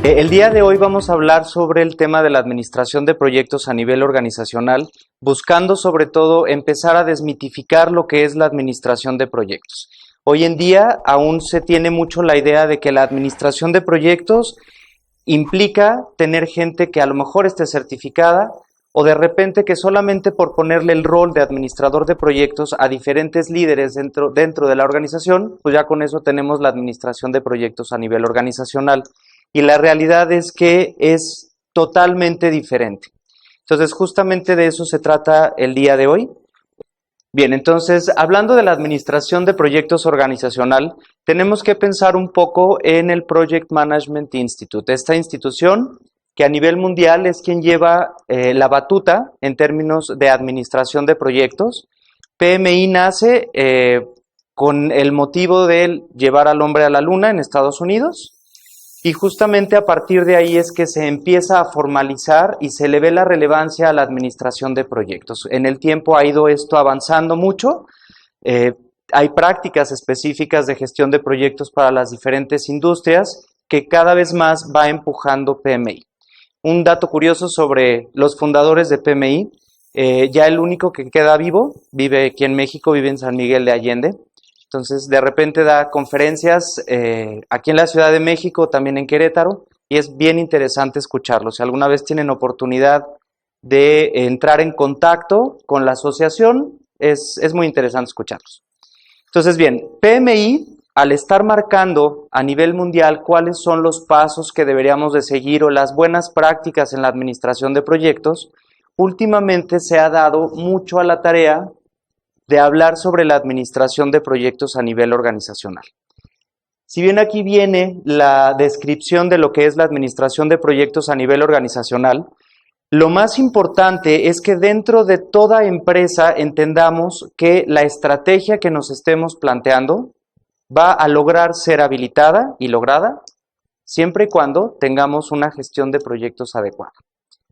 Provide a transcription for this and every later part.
El día de hoy vamos a hablar sobre el tema de la administración de proyectos a nivel organizacional, buscando sobre todo empezar a desmitificar lo que es la administración de proyectos. Hoy en día aún se tiene mucho la idea de que la administración de proyectos implica tener gente que a lo mejor esté certificada o de repente que solamente por ponerle el rol de administrador de proyectos a diferentes líderes dentro de la organización, pues ya con eso tenemos la administración de proyectos a nivel organizacional. Y la realidad es que es totalmente diferente. Entonces, justamente de eso se trata el día de hoy. Bien, entonces, hablando de la administración de proyectos organizacional, tenemos que pensar un poco en el Project Management Institute, esta institución que a nivel mundial es quien lleva la batuta en términos de administración de proyectos. PMI nace con el motivo de llevar al hombre a la luna en Estados Unidos. Y justamente a partir de ahí es que se empieza a formalizar y se le ve la relevancia a la administración de proyectos. En el tiempo ha ido esto avanzando mucho. Hay prácticas específicas de gestión de proyectos para las diferentes industrias que cada vez más va empujando PMI. Un dato curioso sobre los fundadores de PMI, ya el único que queda vivo, vive aquí en México, vive en San Miguel de Allende. Entonces, de repente da conferencias aquí en la Ciudad de México, también en Querétaro, y es bien interesante escucharlos. Si alguna vez tienen oportunidad de entrar en contacto con la asociación, es muy interesante escucharlos. Entonces, bien, PMI, al estar marcando a nivel mundial cuáles son los pasos que deberíamos de seguir o las buenas prácticas en la administración de proyectos, últimamente se ha dado mucho a la tarea de hablar sobre la administración de proyectos a nivel organizacional. Si bien aquí viene la descripción de lo que es la administración de proyectos a nivel organizacional, lo más importante es que dentro de toda empresa entendamos que la estrategia que nos estemos planteando va a lograr ser habilitada y lograda siempre y cuando tengamos una gestión de proyectos adecuada.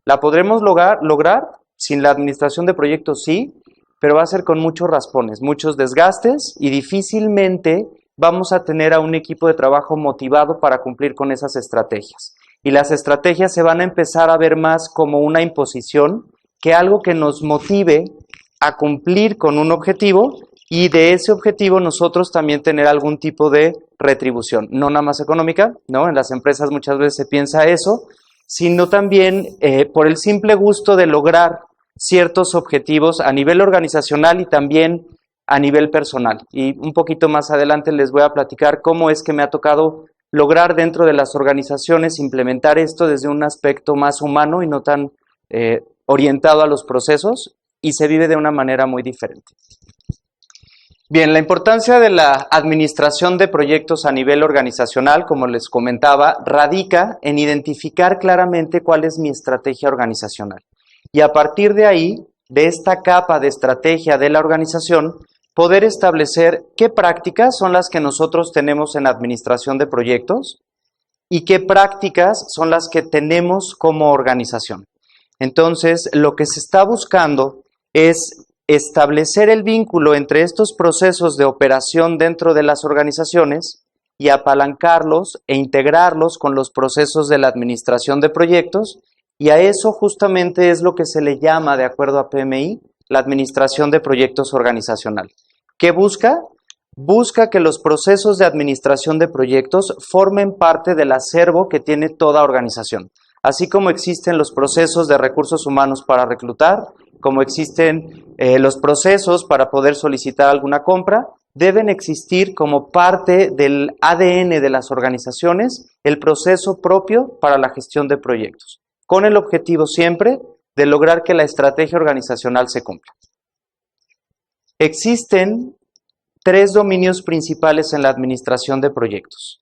¿La podremos lograr sin la administración de proyectos? Sí, pero va a ser con muchos raspones, muchos desgastes y difícilmente vamos a tener a un equipo de trabajo motivado para cumplir con esas estrategias. Y las estrategias se van a empezar a ver más como una imposición que algo que nos motive a cumplir con un objetivo y de ese objetivo nosotros también tener algún tipo de retribución, no nada más económica, ¿no? En las empresas muchas veces se piensa eso, sino también por el simple gusto de lograr ciertos objetivos a nivel organizacional y también a nivel personal. Y un poquito más adelante les voy a platicar cómo es que me ha tocado lograr dentro de las organizaciones implementar esto desde un aspecto más humano y no tan orientado a los procesos, y se vive de una manera muy diferente. Bien, la importancia de la administración de proyectos a nivel organizacional, como les comentaba, radica en identificar claramente cuál es mi estrategia organizacional. Y a partir de ahí, de esta capa de estrategia de la organización, poder establecer qué prácticas son las que nosotros tenemos en administración de proyectos y qué prácticas son las que tenemos como organización. Entonces, lo que se está buscando es establecer el vínculo entre estos procesos de operación dentro de las organizaciones y apalancarlos e integrarlos con los procesos de la administración de proyectos. Y a eso justamente es lo que se le llama, de acuerdo a PMI, la administración de proyectos organizacional. ¿Qué busca? Busca que los procesos de administración de proyectos formen parte del acervo que tiene toda organización. Así como existen los procesos de recursos humanos para reclutar, como existen los procesos para poder solicitar alguna compra, deben existir como parte del ADN de las organizaciones el proceso propio para la gestión de proyectos, con el objetivo siempre de lograr que la estrategia organizacional se cumpla. Existen 3 dominios principales en la administración de proyectos.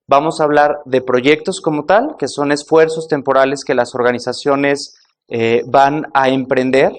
Vamos a hablar de proyectos como tal, que son esfuerzos temporales que las organizaciones van a emprender.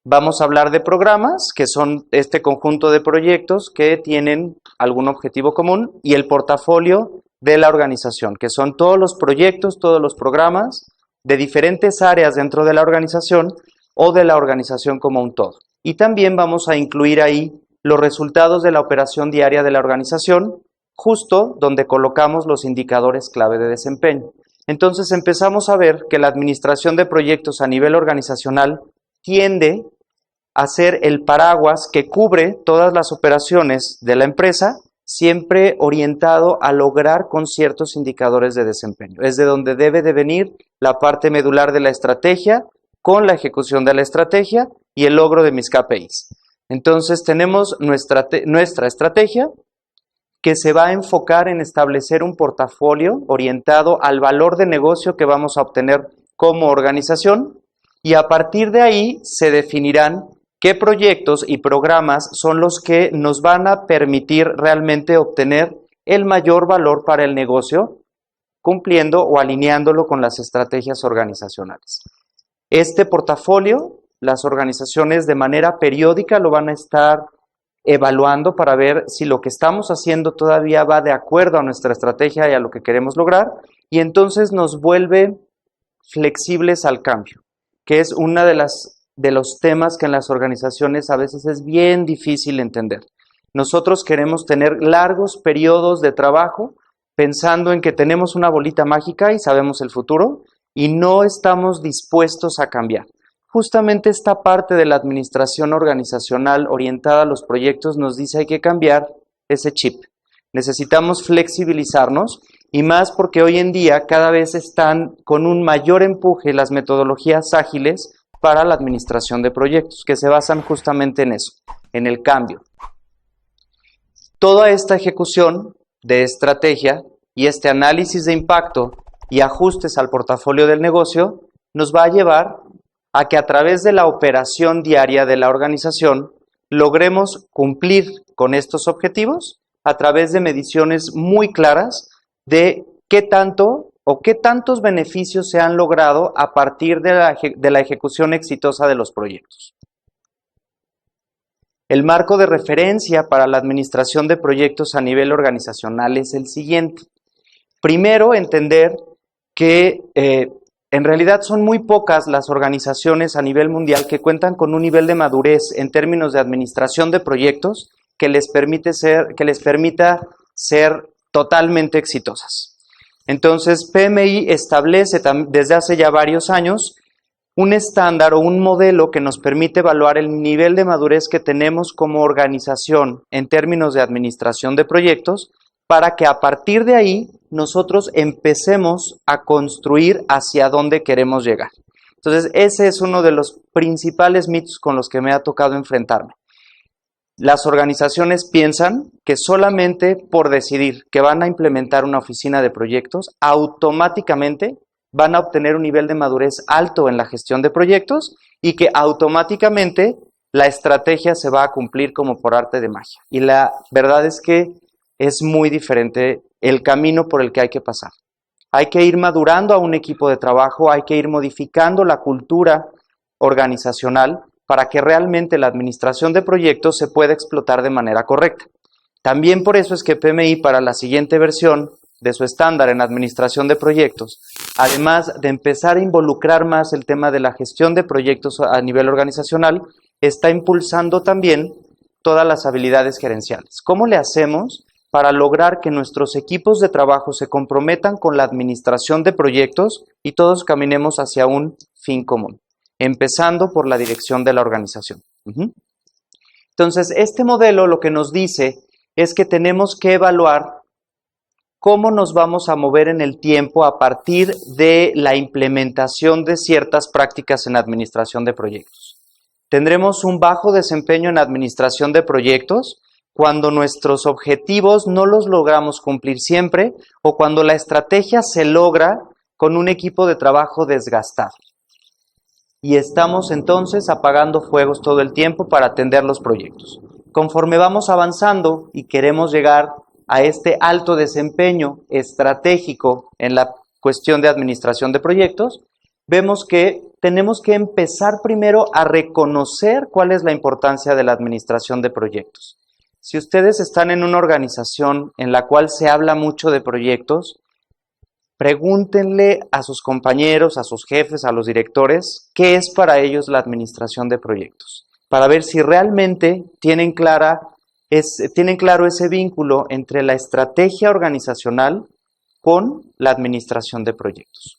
Vamos a hablar de programas, que son este conjunto de proyectos que tienen algún objetivo común, y el portafolio de la organización, que son todos los proyectos, todos los programas de diferentes áreas dentro de la organización o de la organización como un todo. Y también vamos a incluir ahí los resultados de la operación diaria de la organización, justo donde colocamos los indicadores clave de desempeño. Entonces empezamos a ver que la administración de proyectos a nivel organizacional tiende a ser el paraguas que cubre todas las operaciones de la empresa, siempre orientado a lograr con ciertos indicadores de desempeño. Es de donde debe de venir la parte medular de la estrategia, con la ejecución de la estrategia y el logro de mis KPIs. Entonces tenemos nuestra estrategia que se va a enfocar en establecer un portafolio orientado al valor de negocio que vamos a obtener como organización, y a partir de ahí se definirán qué proyectos y programas son los que nos van a permitir realmente obtener el mayor valor para el negocio, cumpliendo o alineándolo con las estrategias organizacionales. Este portafolio, las organizaciones de manera periódica lo van a estar evaluando para ver si lo que estamos haciendo todavía va de acuerdo a nuestra estrategia y a lo que queremos lograr, y entonces nos vuelve flexibles al cambio, que es una de los temas que en las organizaciones a veces es bien difícil entender. Nosotros queremos tener largos periodos de trabajo pensando en que tenemos una bolita mágica y sabemos el futuro, y no estamos dispuestos a cambiar. Justamente esta parte de la administración organizacional orientada a los proyectos nos dice hay que cambiar ese chip. Necesitamos flexibilizarnos, y más porque hoy en día cada vez están con un mayor empuje las metodologías ágiles para la administración de proyectos, que se basan justamente en eso, en el cambio. Toda esta ejecución de estrategia y este análisis de impacto y ajustes al portafolio del negocio nos va a llevar a que a través de la operación diaria de la organización logremos cumplir con estos objetivos a través de mediciones muy claras de qué tanto o qué tantos beneficios se han logrado a partir de la ejecución exitosa de los proyectos. El marco de referencia para la administración de proyectos a nivel organizacional es el siguiente. Primero, entender que en realidad son muy pocas las organizaciones a nivel mundial que cuentan con un nivel de madurez en términos de administración de proyectos que les permita ser totalmente exitosas. Entonces, PMI establece desde hace ya varios años un estándar o un modelo que nos permite evaluar el nivel de madurez que tenemos como organización en términos de administración de proyectos, para que a partir de ahí nosotros empecemos a construir hacia dónde queremos llegar. Entonces, ese es uno de los principales mitos con los que me ha tocado enfrentarme. Las organizaciones piensan que solamente por decidir que van a implementar una oficina de proyectos, automáticamente van a obtener un nivel de madurez alto en la gestión de proyectos, y que automáticamente la estrategia se va a cumplir como por arte de magia. Y la verdad es que es muy diferente el camino por el que hay que pasar. Hay que ir madurando a un equipo de trabajo, hay que ir modificando la cultura organizacional para que realmente la administración de proyectos se pueda explotar de manera correcta. También por eso es que PMI, para la siguiente versión de su estándar en administración de proyectos, además de empezar a involucrar más el tema de la gestión de proyectos a nivel organizacional, está impulsando también todas las habilidades gerenciales. ¿Cómo le hacemos para lograr que nuestros equipos de trabajo se comprometan con la administración de proyectos y todos caminemos hacia un fin común, empezando por la dirección de la organización? Entonces, este modelo lo que nos dice es que tenemos que evaluar cómo nos vamos a mover en el tiempo a partir de la implementación de ciertas prácticas en administración de proyectos. Tendremos un bajo desempeño en administración de proyectos cuando nuestros objetivos no los logramos cumplir siempre, o cuando la estrategia se logra con un equipo de trabajo desgastado. Y estamos entonces apagando fuegos todo el tiempo para atender los proyectos. Conforme vamos avanzando y queremos llegar a este alto desempeño estratégico en la cuestión de administración de proyectos, vemos que tenemos que empezar primero a reconocer cuál es la importancia de la administración de proyectos. Si ustedes están en una organización en la cual se habla mucho de proyectos, pregúntenle a sus compañeros, a sus jefes, a los directores, qué es para ellos la administración de proyectos, para ver si realmente tienen claro ese vínculo entre la estrategia organizacional con la administración de proyectos.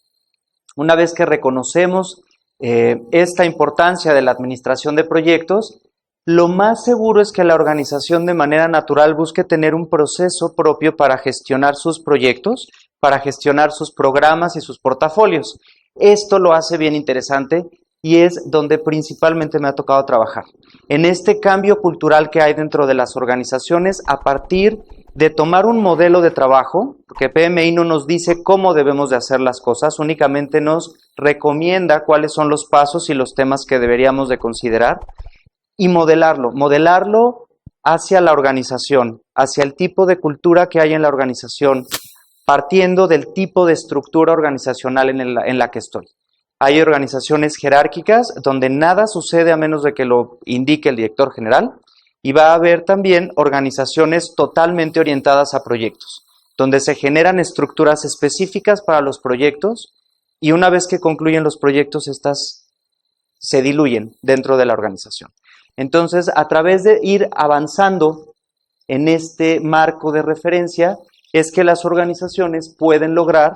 Una vez que reconocemos esta importancia de la administración de proyectos, lo más seguro es que la organización de manera natural busque tener un proceso propio para gestionar sus proyectos, para gestionar sus programas y sus portafolios. Esto lo hace bien interesante y es donde principalmente me ha tocado trabajar. En este cambio cultural que hay dentro de las organizaciones a partir de tomar un modelo de trabajo, porque PMI no nos dice cómo debemos de hacer las cosas, únicamente nos recomienda cuáles son los pasos y los temas que deberíamos de considerar, y modelarlo hacia la organización, hacia el tipo de cultura que hay en la organización, partiendo del tipo de estructura organizacional en la que estoy. Hay organizaciones jerárquicas donde nada sucede a menos de que lo indique el director general, y va a haber también organizaciones totalmente orientadas a proyectos, donde se generan estructuras específicas para los proyectos y una vez que concluyen los proyectos, estas se diluyen dentro de la organización. Entonces, a través de ir avanzando en este marco de referencia, es que las organizaciones pueden lograr,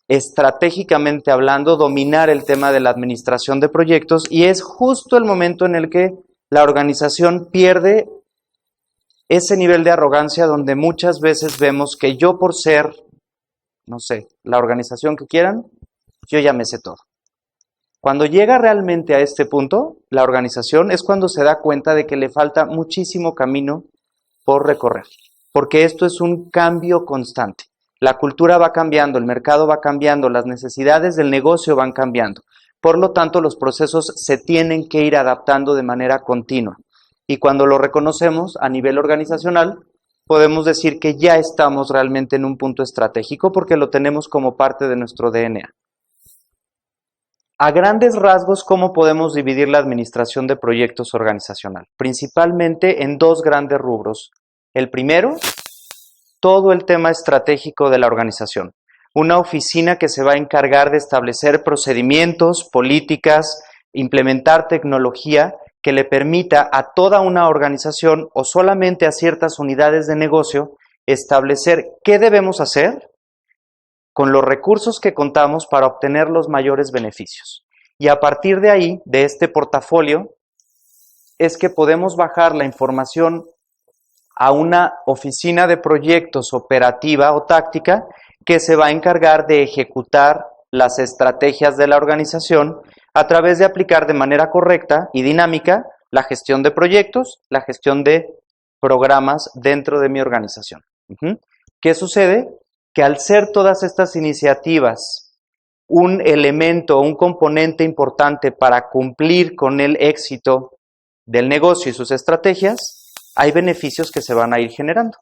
estratégicamente hablando, dominar el tema de la administración de proyectos y es justo el momento en el que la organización pierde ese nivel de arrogancia donde muchas veces vemos que yo por ser, no sé, la organización que quieran, yo ya me sé todo. Cuando llega realmente a este punto, la organización es cuando se da cuenta de que le falta muchísimo camino por recorrer, porque esto es un cambio constante. La cultura va cambiando, el mercado va cambiando, las necesidades del negocio van cambiando. Por lo tanto, los procesos se tienen que ir adaptando de manera continua. Y cuando lo reconocemos a nivel organizacional, podemos decir que ya estamos realmente en un punto estratégico porque lo tenemos como parte de nuestro DNA. A grandes rasgos, ¿cómo podemos dividir la administración de proyectos organizacional? Principalmente en dos grandes rubros. El primero, todo el tema estratégico de la organización. Una oficina que se va a encargar de establecer procedimientos, políticas, implementar tecnología que le permita a toda una organización o solamente a ciertas unidades de negocio establecer qué debemos hacer con los recursos que contamos para obtener los mayores beneficios. Y a partir de ahí, de este portafolio, es que podemos bajar la información a una oficina de proyectos operativa o táctica que se va a encargar de ejecutar las estrategias de la organización a través de aplicar de manera correcta y dinámica la gestión de proyectos, la gestión de programas dentro de mi organización. ¿Qué sucede? Que al ser todas estas iniciativas un elemento, un componente importante para cumplir con el éxito del negocio y sus estrategias, hay beneficios que se van a ir generando.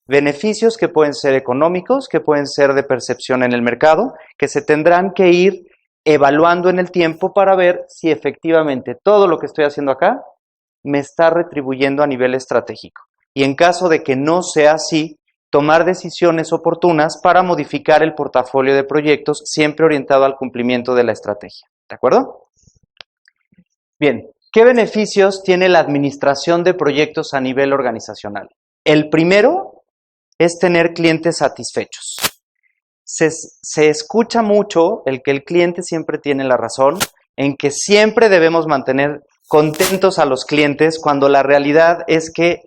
Beneficios que pueden ser económicos, que pueden ser de percepción en el mercado, que se tendrán que ir evaluando en el tiempo para ver si efectivamente todo lo que estoy haciendo acá me está retribuyendo a nivel estratégico. Y en caso de que no sea así, tomar decisiones oportunas para modificar el portafolio de proyectos siempre orientado al cumplimiento de la estrategia. ¿De acuerdo? Bien, ¿qué beneficios tiene la administración de proyectos a nivel organizacional? El primero es tener clientes satisfechos. Se escucha mucho el que el cliente siempre tiene la razón, en que siempre debemos mantener contentos a los clientes, cuando la realidad es que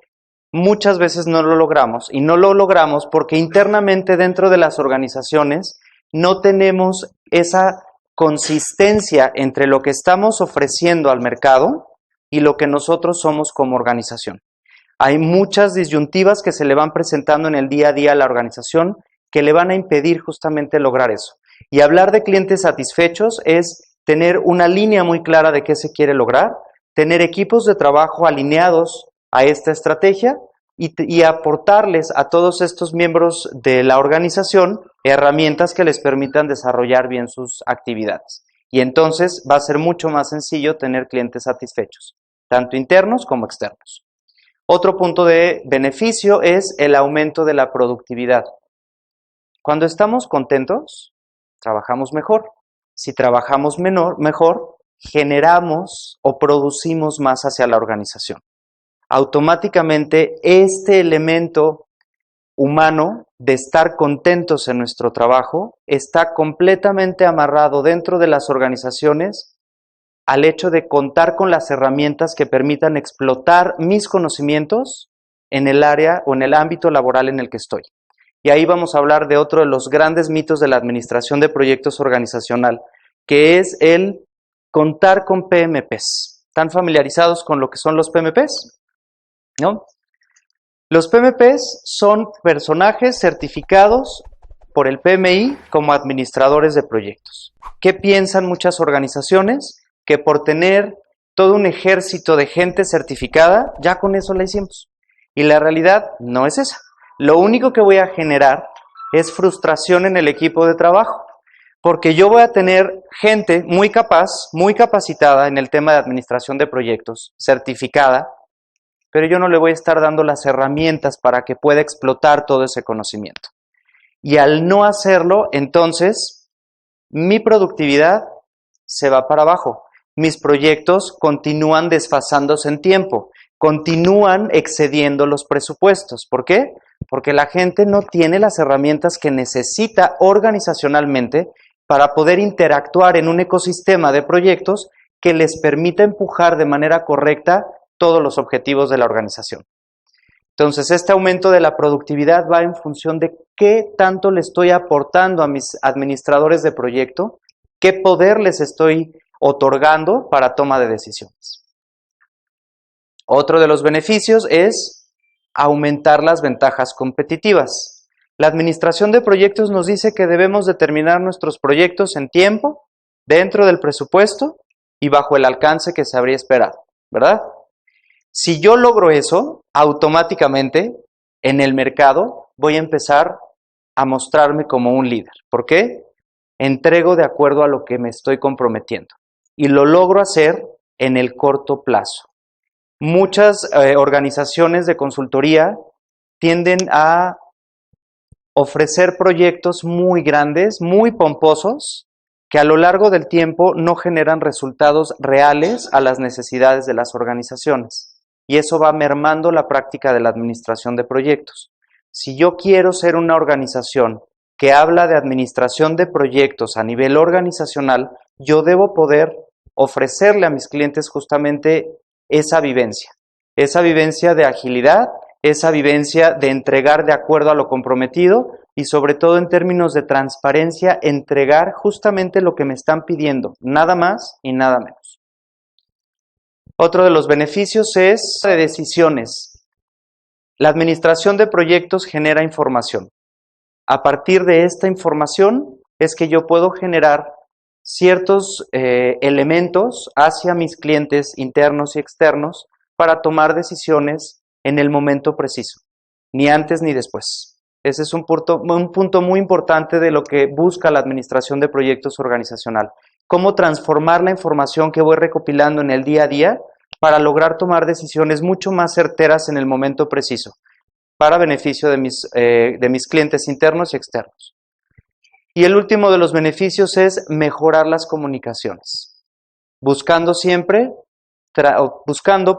muchas veces no lo logramos, y no lo logramos porque internamente dentro de las organizaciones no tenemos esa consistencia entre lo que estamos ofreciendo al mercado y lo que nosotros somos como organización. Hay muchas disyuntivas que se le van presentando en el día a día a la organización que le van a impedir justamente lograr eso. Y hablar de clientes satisfechos es tener una línea muy clara de qué se quiere lograr, tener equipos de trabajo alineados a esta estrategia y aportarles a todos estos miembros de la organización herramientas que les permitan desarrollar bien sus actividades. Y entonces va a ser mucho más sencillo tener clientes satisfechos, tanto internos como externos. Otro punto de beneficio es el aumento de la productividad. Cuando estamos contentos, trabajamos mejor. Si trabajamos mejor, generamos o producimos más hacia la organización. Automáticamente este elemento humano de estar contentos en nuestro trabajo está completamente amarrado dentro de las organizaciones al hecho de contar con las herramientas que permitan explotar mis conocimientos en el área o en el ámbito laboral en el que estoy. Y ahí vamos a hablar de otro de los grandes mitos de la administración de proyectos organizacional, que es el contar con PMPs. ¿Están familiarizados con lo que son los PMPs? ¿No? Los PMPs son personajes certificados por el PMI como administradores de proyectos. ¿Qué piensan muchas organizaciones? Que por tener todo un ejército de gente certificada, ya con eso la hicimos. Y la realidad no es esa. Lo único que voy a generar es frustración en el equipo de trabajo, porque yo voy a tener gente muy capaz, muy capacitada en el tema de administración de proyectos, certificada, pero yo no le voy a estar dando las herramientas para que pueda explotar todo ese conocimiento. Y al no hacerlo, entonces, mi productividad se va para abajo. Mis proyectos continúan desfasándose en tiempo, continúan excediendo los presupuestos. ¿Por qué? Porque la gente no tiene las herramientas que necesita organizacionalmente para poder interactuar en un ecosistema de proyectos que les permita empujar de manera correcta todos los objetivos de la organización. Entonces, este aumento de la productividad va en función de qué tanto le estoy aportando a mis administradores de proyecto, qué poder les estoy otorgando para toma de decisiones. Otro de los beneficios es aumentar las ventajas competitivas. La administración de proyectos nos dice que debemos determinar nuestros proyectos en tiempo, dentro del presupuesto y bajo el alcance que se habría esperado, ¿verdad? Si yo logro eso, automáticamente en el mercado voy a empezar a mostrarme como un líder. ¿Por qué? Entrego de acuerdo a lo que me estoy comprometiendo y lo logro hacer en el corto plazo. Muchas organizaciones de consultoría tienden a ofrecer proyectos muy grandes, muy pomposos, que a lo largo del tiempo no generan resultados reales a las necesidades de las organizaciones. Y eso va mermando la práctica de la administración de proyectos. Si yo quiero ser una organización que habla de administración de proyectos a nivel organizacional, yo debo poder ofrecerle a mis clientes justamente esa vivencia de agilidad, esa vivencia de entregar de acuerdo a lo comprometido y sobre todo en términos de transparencia, entregar justamente lo que me están pidiendo, nada más y nada menos. Otro de los beneficios es de decisiones. La administración de proyectos genera información. A partir de esta información es que yo puedo generar ciertos elementos hacia mis clientes internos y externos para tomar decisiones en el momento preciso, ni antes ni después. Ese es un punto muy importante de lo que busca la administración de proyectos organizacional. Cómo transformar la información que voy recopilando en el día a día para lograr tomar decisiones mucho más certeras en el momento preciso, para beneficio de mis clientes internos y externos. Y el último de los beneficios es mejorar las comunicaciones, buscando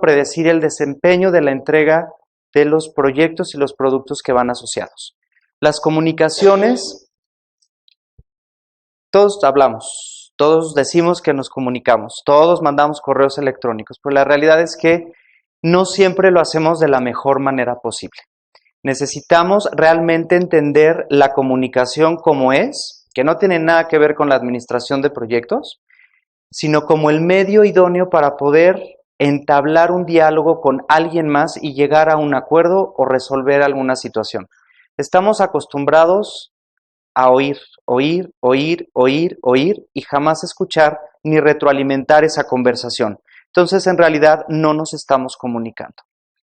predecir el desempeño de la entrega de los proyectos y los productos que van asociados. Las comunicaciones, todos hablamos, todos decimos que nos comunicamos, todos mandamos correos electrónicos, pero la realidad es que no siempre lo hacemos de la mejor manera posible. Necesitamos realmente entender la comunicación como es, que no tiene nada que ver con la administración de proyectos, sino como el medio idóneo para poder entablar un diálogo con alguien más y llegar a un acuerdo o resolver alguna situación. Estamos acostumbrados a oír y jamás escuchar ni retroalimentar esa conversación. Entonces, en realidad, no nos estamos comunicando.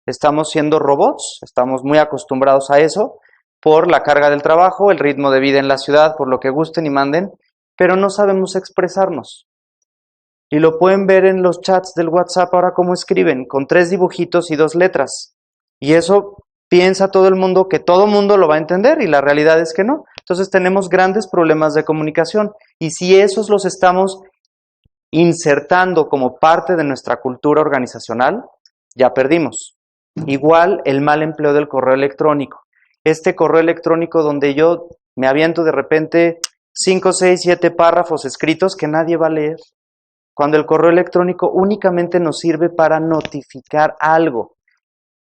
Estamos siendo robots, estamos muy acostumbrados a eso por la carga del trabajo, el ritmo de vida en la ciudad, por lo que gusten y manden, pero no sabemos expresarnos. Y lo pueden ver en los chats del WhatsApp ahora cómo escriben, con 3 dibujitos y 2 letras. Y eso piensa todo el mundo que todo el mundo lo va a entender y la realidad es que no. Entonces tenemos grandes problemas de comunicación y si esos los estamos insertando como parte de nuestra cultura organizacional, ya perdimos. Igual el mal empleo del correo electrónico. este correo electrónico donde yo me aviento de repente 5, 6, 7 párrafos escritos que nadie va a leer? Cuando el correo electrónico únicamente nos sirve para notificar algo,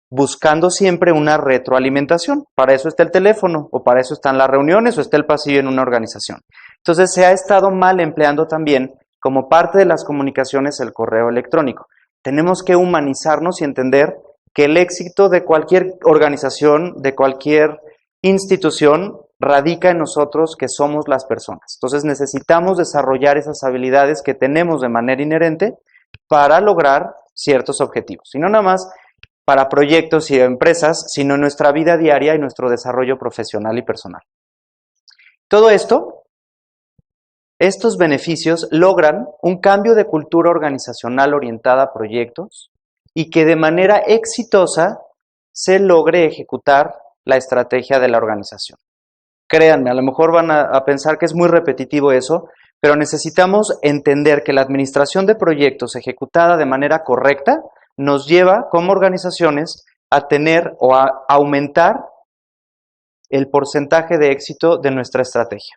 buscando siempre una retroalimentación. Para eso está el teléfono, o para eso están las reuniones, o está el pasillo en una organización. Entonces se ha estado mal empleando también como parte de las comunicaciones el correo electrónico. Tenemos que humanizarnos y entender que el éxito de cualquier organización, de cualquier institución, radica en nosotros, que somos las personas. Entonces necesitamos desarrollar esas habilidades que tenemos de manera inherente para lograr ciertos objetivos. Y no nada más para proyectos y empresas, sino en nuestra vida diaria y nuestro desarrollo profesional y personal. Todo esto, estos beneficios logran un cambio de cultura organizacional orientada a proyectos y que de manera exitosa se logre ejecutar la estrategia de la organización. Créanme, a lo mejor van a pensar que es muy repetitivo eso, pero necesitamos entender que la administración de proyectos ejecutada de manera correcta nos lleva como organizaciones a tener o a aumentar el porcentaje de éxito de nuestra estrategia.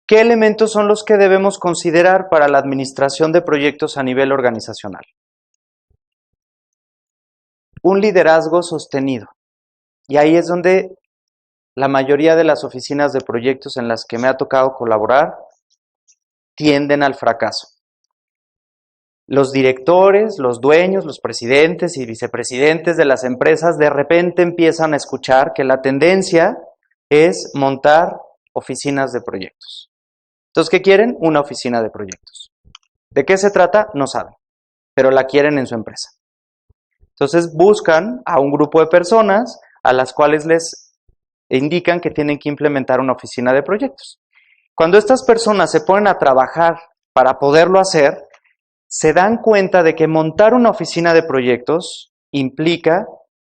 ¿Qué elementos son los que debemos considerar para la administración de proyectos a nivel organizacional? Un liderazgo sostenido. Y ahí es donde la mayoría de las oficinas de proyectos en las que me ha tocado colaborar tienden al fracaso. Los directores, los dueños, los presidentes y vicepresidentes de las empresas de repente empiezan a escuchar que la tendencia es montar oficinas de proyectos. Entonces, ¿qué quieren? Una oficina de proyectos. ¿De qué se trata? No saben, pero la quieren en su empresa. Entonces buscan a un grupo de personas a las cuales les indican que tienen que implementar una oficina de proyectos. Cuando estas personas se ponen a trabajar para poderlo hacer, se dan cuenta de que montar una oficina de proyectos implica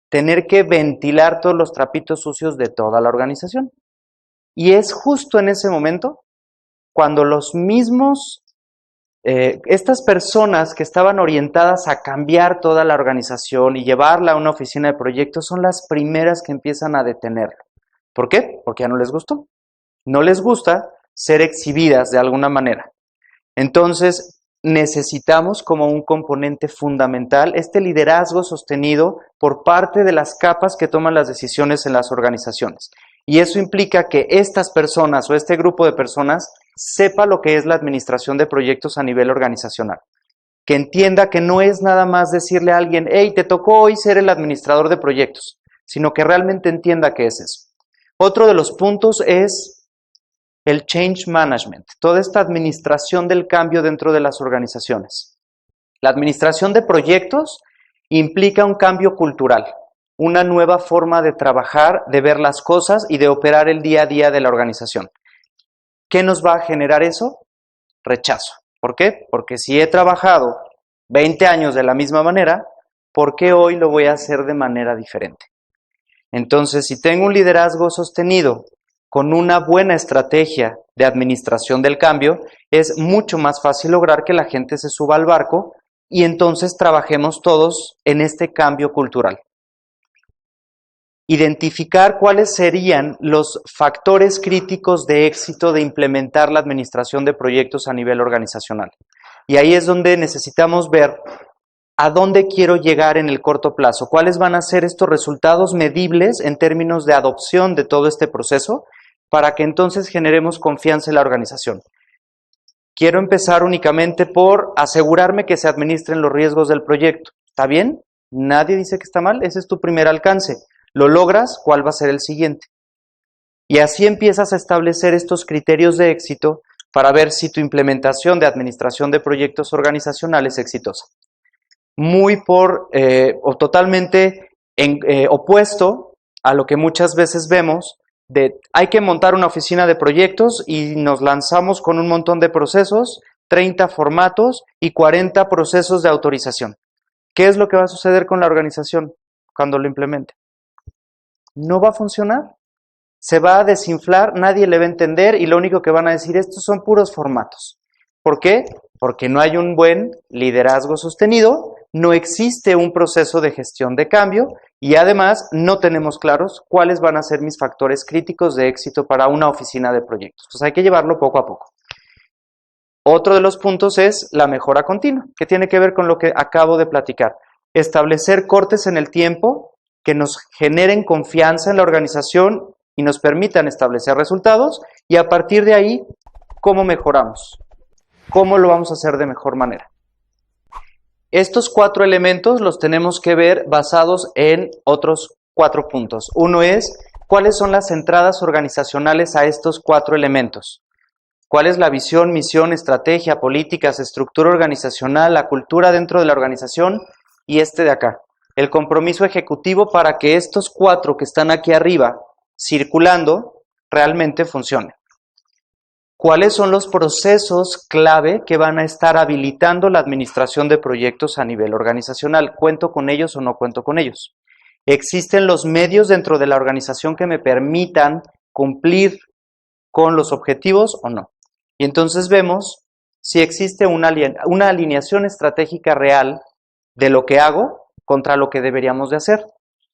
tener que ventilar todos los trapitos sucios de toda la organización. Y es justo en ese momento cuando los mismos, estas personas que estaban orientadas a cambiar toda la organización y llevarla a una oficina de proyectos son las primeras que empiezan a detenerlo. ¿Por qué? Porque ya no les gustó. No les gusta ser exhibidas de alguna manera. Entonces, necesitamos como un componente fundamental este liderazgo sostenido por parte de las capas que toman las decisiones en las organizaciones. Y eso implica que estas personas o este grupo de personas sepa lo que es la administración de proyectos a nivel organizacional. Que entienda que no es nada más decirle a alguien, hey, te tocó hoy ser el administrador de proyectos, sino que realmente entienda qué es eso. Otro de los puntos es el change management, toda esta administración del cambio dentro de las organizaciones. La administración de proyectos implica un cambio cultural, una nueva forma de trabajar, de ver las cosas y de operar el día a día de la organización. ¿Qué nos va a generar eso? Rechazo. ¿Por qué? Porque si he trabajado 20 años de la misma manera, ¿por qué hoy lo voy a hacer de manera diferente? Entonces, si tengo un liderazgo sostenido con una buena estrategia de administración del cambio, es mucho más fácil lograr que la gente se suba al barco y entonces trabajemos todos en este cambio cultural. Identificar cuáles serían los factores críticos de éxito de implementar la administración de proyectos a nivel organizacional. Y ahí es donde necesitamos ver a dónde quiero llegar en el corto plazo, cuáles van a ser estos resultados medibles en términos de adopción de todo este proceso para que entonces generemos confianza en la organización. Quiero empezar únicamente por asegurarme que se administren los riesgos del proyecto. ¿Está bien? Nadie dice que está mal, ese es tu primer alcance. ¿Lo logras? ¿Cuál va a ser el siguiente? Y así empiezas a establecer estos criterios de éxito para ver si tu implementación de administración de proyectos organizacionales es exitosa. Muy o totalmente opuesto a lo que muchas veces vemos de hay que montar una oficina de proyectos y nos lanzamos con un montón de procesos, 30 formatos y 40 procesos de autorización. ¿Qué es lo que va a suceder con la organización cuando lo implemente? No va a funcionar, se va a desinflar, nadie le va a entender y lo único que van a decir, estos son puros formatos. ¿Por qué? Porque no hay un buen liderazgo sostenido, no existe un proceso de gestión de cambio Y además no tenemos claros cuáles van a ser mis factores críticos de éxito para una oficina de proyectos. Entonces hay que llevarlo poco a poco. Otro de los puntos es la mejora continua, que tiene que ver con lo que acabo de platicar. Establecer cortes en el tiempo que nos generen confianza en la organización y nos permitan establecer resultados, y a partir de ahí, ¿cómo mejoramos? ¿Cómo lo vamos a hacer de mejor manera? Estos 4 elementos los tenemos que ver basados en otros 4 puntos. Uno es, ¿cuáles son las entradas organizacionales a estos 4 elementos? ¿Cuál es la visión, misión, estrategia, políticas, estructura organizacional, la cultura dentro de la organización? Y este de acá, el compromiso ejecutivo para que estos 4 que están aquí arriba, circulando, realmente funcionen. ¿Cuáles son los procesos clave que van a estar habilitando la administración de proyectos a nivel organizacional? ¿Cuento con ellos o no cuento con ellos? ¿Existen los medios dentro de la organización que me permitan cumplir con los objetivos o no? Y entonces vemos si existe una alineación estratégica real de lo que hago contra lo que deberíamos de hacer.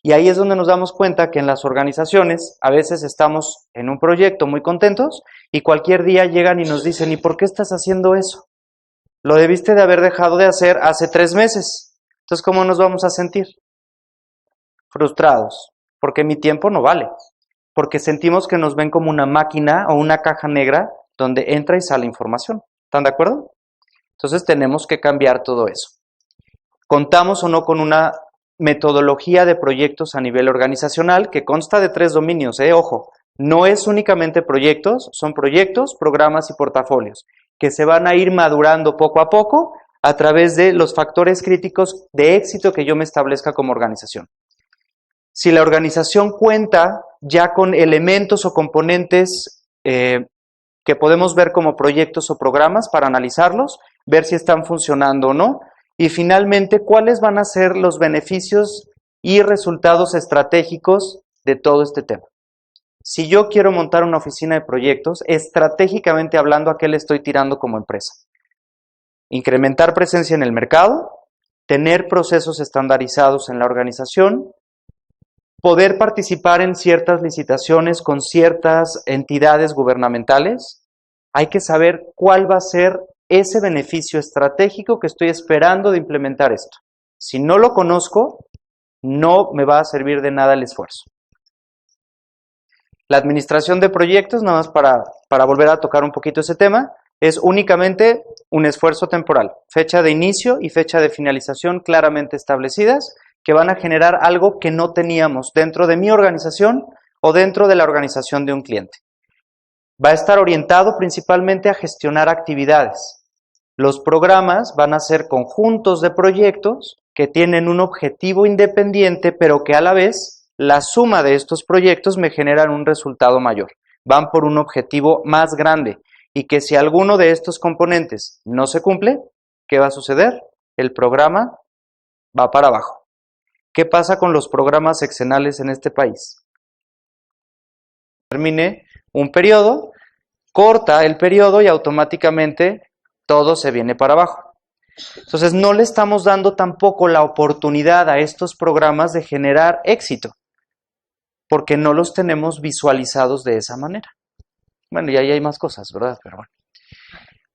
Y ahí es donde nos damos cuenta que en las organizaciones a veces estamos en un proyecto muy contentos y cualquier día llegan y nos dicen, ¿y por qué estás haciendo eso? Lo debiste de haber dejado de hacer hace 3 meses. Entonces, ¿cómo nos vamos a sentir? Frustrados, porque mi tiempo no vale, porque sentimos que nos ven como una máquina o una caja negra donde entra y sale información. ¿Están de acuerdo? Entonces tenemos que cambiar todo eso. ¿Contamos o no con una metodología de proyectos a nivel organizacional que consta de 3 dominios? Ojo, no es únicamente proyectos, son proyectos, programas y portafolios que se van a ir madurando poco a poco a través de los factores críticos de éxito que yo me establezca como organización. Si la organización cuenta ya con elementos o componentes que podemos ver como proyectos o programas para analizarlos, ver si están funcionando o no, y finalmente, ¿cuáles van a ser los beneficios y resultados estratégicos de todo este tema? Si yo quiero montar una oficina de proyectos, estratégicamente hablando, ¿a qué le estoy tirando como empresa? Incrementar presencia en el mercado, tener procesos estandarizados en la organización, poder participar en ciertas licitaciones con ciertas entidades gubernamentales. Hay que saber cuál va a ser ese beneficio estratégico que estoy esperando de implementar esto. Si no lo conozco, no me va a servir de nada el esfuerzo. La administración de proyectos, nada más para volver a tocar un poquito ese tema, es únicamente un esfuerzo temporal, fecha de inicio y fecha de finalización claramente establecidas, que van a generar algo que no teníamos dentro de mi organización o dentro de la organización de un cliente. Va a estar orientado principalmente a gestionar actividades. Los programas van a ser conjuntos de proyectos que tienen un objetivo independiente, pero que a la vez la suma de estos proyectos me generan un resultado mayor. Van por un objetivo más grande y que si alguno de estos componentes no se cumple, ¿qué va a suceder? El programa va para abajo. ¿Qué pasa con los programas sexenales en este país? Termine un periodo, corta el periodo y automáticamente todo se viene para abajo. Entonces no le estamos dando tampoco la oportunidad a estos programas de generar éxito, porque no los tenemos visualizados de esa manera. Bueno, y ahí hay más cosas, ¿verdad? Pero bueno.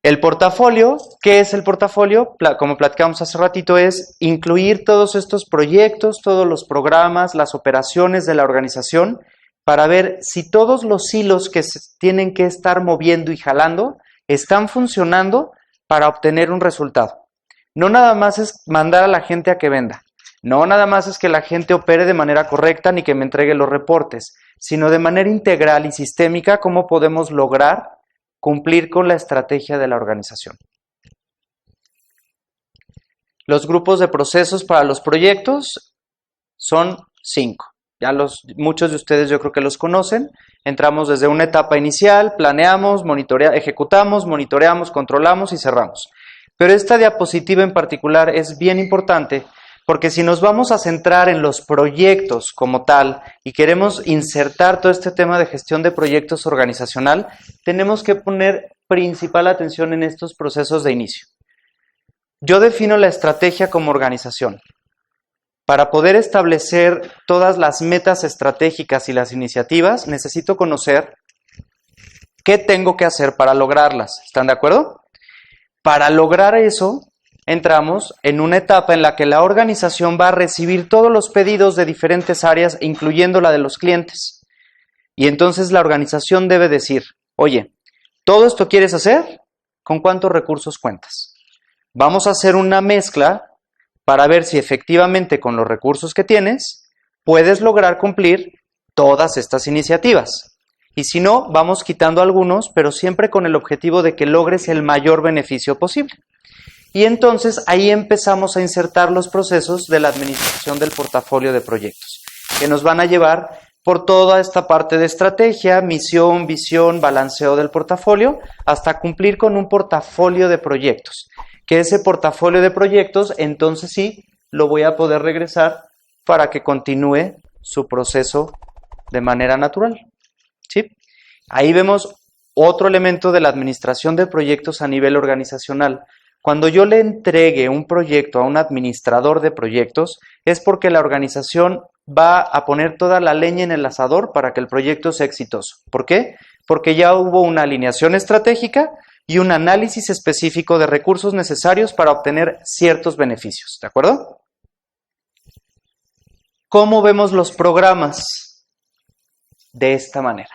El portafolio, ¿qué es el portafolio? Como platicamos hace ratito, es incluir todos estos proyectos, todos los programas, las operaciones de la organización, para ver si todos los hilos que se tienen que estar moviendo y jalando están funcionando para obtener un resultado. No nada más es mandar a la gente a que venda, no nada más es que la gente opere de manera correcta ni que me entregue los reportes, sino de manera integral y sistémica cómo podemos lograr cumplir con la estrategia de la organización. Los grupos de procesos para los proyectos son 5. Muchos de ustedes yo creo que los conocen. Entramos desde una etapa inicial, planeamos, ejecutamos, monitoreamos, controlamos y cerramos. Pero esta diapositiva en particular es bien importante porque si nos vamos a centrar en los proyectos como tal y queremos insertar todo este tema de gestión de proyectos organizacional, tenemos que poner principal atención en estos procesos de inicio. Yo defino la estrategia como organización. Para poder establecer todas las metas estratégicas y las iniciativas, necesito conocer qué tengo que hacer para lograrlas. ¿Están de acuerdo? Para lograr eso, entramos en una etapa en la que la organización va a recibir todos los pedidos de diferentes áreas, incluyendo la de los clientes. Y entonces la organización debe decir, oye, ¿todo esto quieres hacer? ¿Con cuántos recursos cuentas? Vamos a hacer una mezcla para ver si efectivamente con los recursos que tienes puedes lograr cumplir todas estas iniciativas. Y si no, vamos quitando algunos, pero siempre con el objetivo de que logres el mayor beneficio posible. Y entonces ahí empezamos a insertar los procesos de la administración del portafolio de proyectos, que nos van a llevar por toda esta parte de estrategia, misión, visión, balanceo del portafolio, hasta cumplir con un portafolio de proyectos. Que ese portafolio de proyectos, entonces sí, lo voy a poder regresar para que continúe su proceso de manera natural. ¿Sí? Ahí vemos otro elemento de la administración de proyectos a nivel organizacional. Cuando yo le entregue un proyecto a un administrador de proyectos, es porque la organización va a poner toda la leña en el asador para que el proyecto sea exitoso. ¿Por qué? Porque ya hubo una alineación estratégica y un análisis específico de recursos necesarios para obtener ciertos beneficios. ¿De acuerdo? ¿Cómo vemos los programas? De esta manera.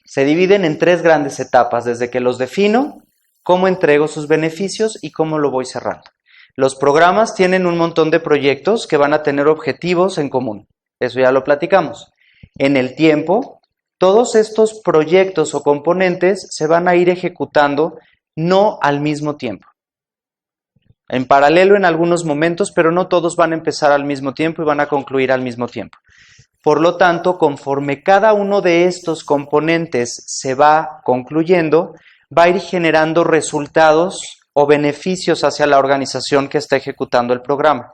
Se dividen en 3 grandes etapas, desde que los defino, cómo entrego sus beneficios y cómo lo voy cerrando. Los programas tienen un montón de proyectos que van a tener objetivos en común. Eso ya lo platicamos. En el tiempo, todos estos proyectos o componentes se van a ir ejecutando no al mismo tiempo. En paralelo en algunos momentos, pero no todos van a empezar al mismo tiempo y van a concluir al mismo tiempo. Por lo tanto, conforme cada uno de estos componentes se va concluyendo, va a ir generando resultados o beneficios hacia la organización que está ejecutando el programa.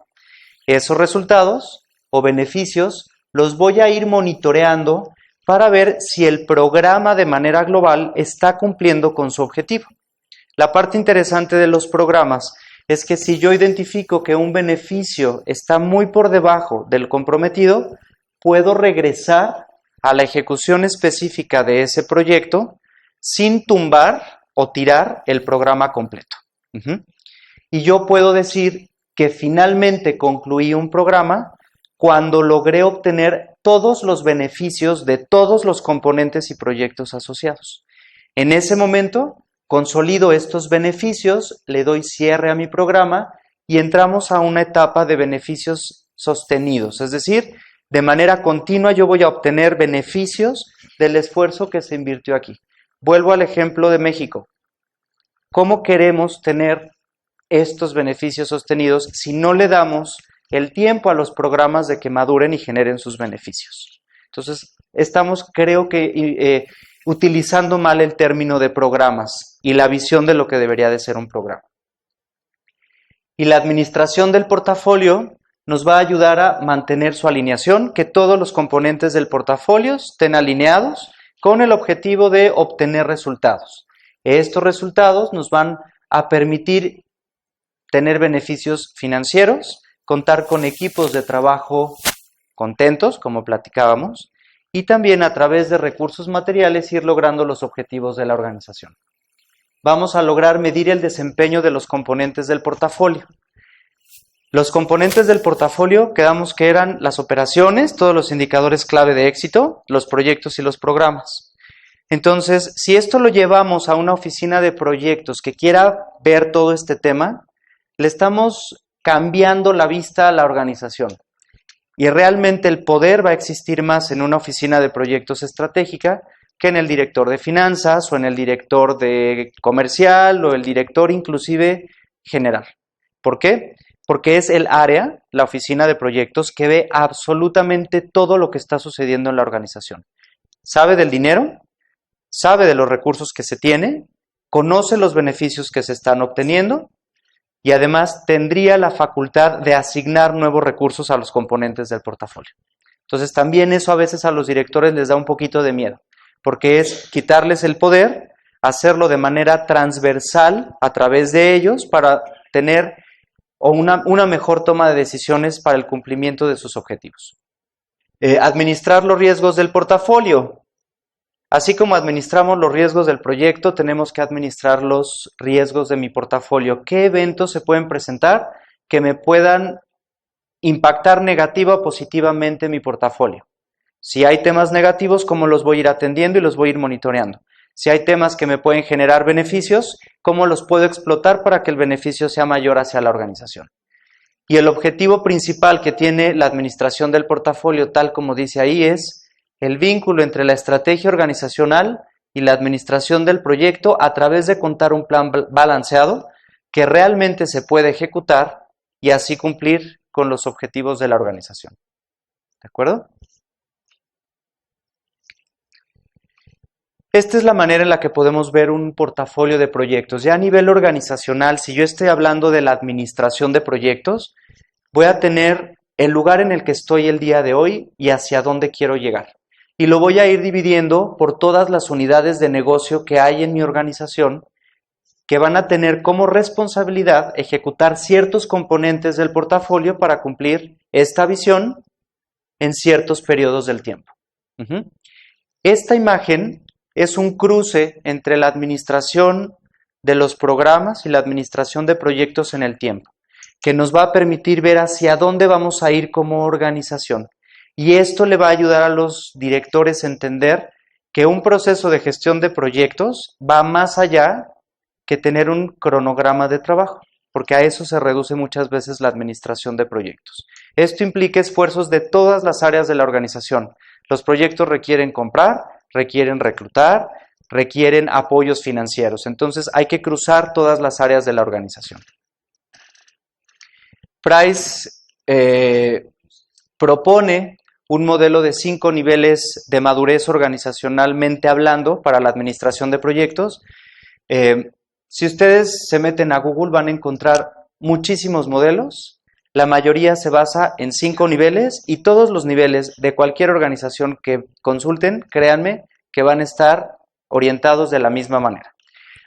Esos resultados o beneficios los voy a ir monitoreando para ver si el programa de manera global está cumpliendo con su objetivo. La parte interesante de los programas es que si yo identifico que un beneficio está muy por debajo del comprometido, puedo regresar a la ejecución específica de ese proyecto sin tumbar o tirar el programa completo. Y yo puedo decir que finalmente concluí un programa cuando logré obtener todos los beneficios de todos los componentes y proyectos asociados. En ese momento, consolido estos beneficios, le doy cierre a mi programa y entramos a una etapa de beneficios sostenidos, es decir, de manera continua yo voy a obtener beneficios del esfuerzo que se invirtió aquí. Vuelvo al ejemplo de México. ¿Cómo queremos tener estos beneficios sostenidos si no le damos el tiempo a los programas de que maduren y generen sus beneficios? Entonces, estamos, creo que, utilizando mal el término de programas y la visión de lo que debería de ser un programa. Y la administración del portafolio nos va a ayudar a mantener su alineación, que todos los componentes del portafolio estén alineados con el objetivo de obtener resultados. Estos resultados nos van a permitir tener beneficios financieros, contar con equipos de trabajo contentos, como platicábamos, y también a través de recursos materiales ir logrando los objetivos de la organización. Vamos a lograr medir el desempeño de los componentes del portafolio. Los componentes del portafolio quedamos que eran las operaciones, todos los indicadores clave de éxito, los proyectos y los programas. Entonces, si esto lo llevamos a una oficina de proyectos que quiera ver todo este tema, le estamos cambiando la vista a la organización. Y realmente el poder va a existir más en una oficina de proyectos estratégica que en el director de finanzas o en el director de comercial o el director inclusive general. ¿Por qué? Porque es el área, la oficina de proyectos, que ve absolutamente todo lo que está sucediendo en la organización. Sabe del dinero, sabe de los recursos que se tiene, conoce los beneficios que se están obteniendo y además tendría la facultad de asignar nuevos recursos a los componentes del portafolio. Entonces también eso a veces a los directores les da un poquito de miedo, porque es quitarles el poder, hacerlo de manera transversal a través de ellos para tener o una mejor toma de decisiones para el cumplimiento de sus objetivos. Administrar los riesgos del portafolio. Así como administramos los riesgos del proyecto, tenemos que administrar los riesgos de mi portafolio. ¿Qué eventos se pueden presentar que me puedan impactar negativa o positivamente mi portafolio? Si hay temas negativos, ¿cómo los voy a ir atendiendo y los voy a ir monitoreando? Si hay temas que me pueden generar beneficios, ¿cómo los puedo explotar para que el beneficio sea mayor hacia la organización? Y el objetivo principal que tiene la administración del portafolio, tal como dice ahí, es el vínculo entre la estrategia organizacional y la administración del proyecto a través de contar un plan balanceado que realmente se puede ejecutar y así cumplir con los objetivos de la organización. ¿De acuerdo? Esta es la manera en la que podemos ver un portafolio de proyectos. Ya a nivel organizacional, si yo estoy hablando de la administración de proyectos, voy a tener el lugar en el que estoy el día de hoy y hacia dónde quiero llegar. Y lo voy a ir dividiendo por todas las unidades de negocio que hay en mi organización, que van a tener como responsabilidad ejecutar ciertos componentes del portafolio para cumplir esta visión en ciertos periodos del tiempo. Esta imagen es un cruce entre la administración de los programas y la administración de proyectos en el tiempo, que nos va a permitir ver hacia dónde vamos a ir como organización. Y esto le va a ayudar a los directores a entender que un proceso de gestión de proyectos va más allá que tener un cronograma de trabajo, porque a eso se reduce muchas veces la administración de proyectos. Esto implica esfuerzos de todas las áreas de la organización. Los proyectos requieren comprar, requieren reclutar, requieren apoyos financieros. Entonces hay que cruzar todas las áreas de la organización. Price propone un modelo de 5 niveles de madurez organizacionalmente hablando para la administración de proyectos. Si ustedes se meten a Google van a encontrar muchísimos modelos. La mayoría se basa en 5 niveles y todos los niveles de cualquier organización que consulten, créanme, que van a estar orientados de la misma manera.